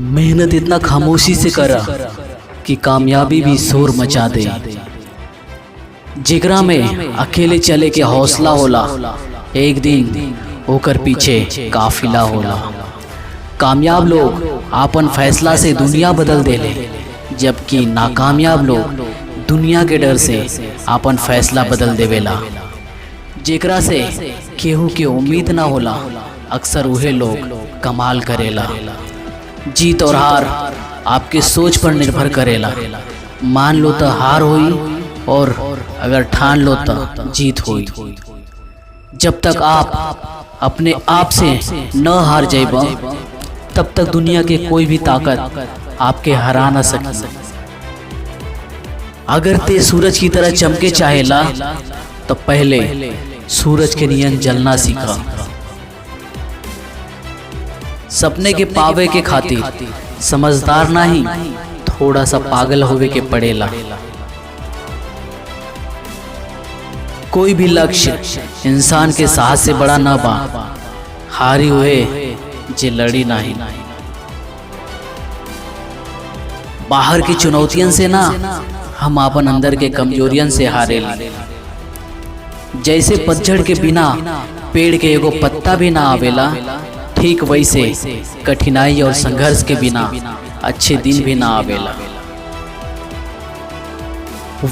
मेहनत इतना खामोशी से करा कि कामयाबी भी शोर मचा दे। जिगरा में अकेले चले के हौसला होला, एक दिन होकर पीछे काफिला होला। कामयाब लोग आपन फैसला से दुनिया बदल देले, जबकि नाकामयाब लोग दुनिया के डर से आपन फैसला बदल देवेला। जेकरा से केहू के उम्मीद ना होला, अक्सर उहे लोग कमाल करेला। जीत और हार आपके सोच पर निर्भर करेला। मान लो तो हार हुई, और अगर ठान लो तो जीत हुई। जब तक आप अपने आप से न हार जाइबा, तब तक दुनिया के कोई भी ताकत आपके हरा ना सके। अगर ते सूरज की तरह चमके चाहेला, तो पहले सूरज के नियन जलना सीखा। सपने के पावे के खातिर समझदार नहीं, थोड़ा सा पागल होवे के पड़ेला। कोई भी लक्ष्य इंसान के साहस से बड़ा ना बा, हारी हुए जे लड़ी नहीं। बाहर की चुनौतियन से ना, हम अपन अंदर के कमजोरियन से हारेला। जैसे पतझड़ के बिना पेड़ के एगो पत्ता भी ना आवेला, ठीक वैसे कठिनाई और संघर्ष के बिना अच्छे दिन भी ना आवेला।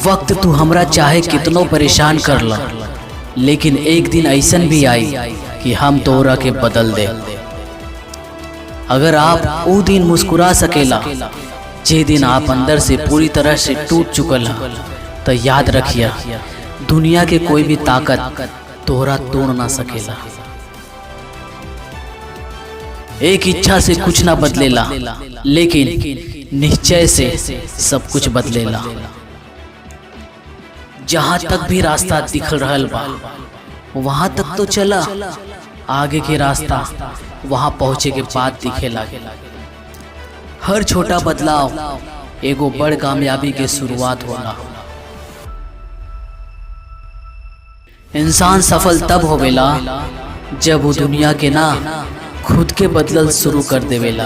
वक्त तू हमरा चाहे कितनो परेशान कर ला, लेकिन एक दिन ऐसन भी आई कि हम तोरा के बदल दे। अगर आप वो दिन मुस्कुरा सकेला जे दिन आप अंदर से पूरी तरह से टूट चुकल है, तो याद रखिए, दुनिया के कोई भी ताकत तोरा तोड़ ना सकेला। एक इच्छा से कुछ ना बदलेला, लेकिन निश्चय से सब कुछ बदलेला। जहां तक भी रास्ता दिख रहल बा, वहां तक तो चला। आगे के रास्ता वहां पहुंचे के बाद दिखे लागे। हर छोटा बदलाव एगो बड़ कामयाबी के शुरुआत होला। इंसान सफल तब होवेला जब वो दुनिया के ना, खुद के बदलल शुरू कर देवेला।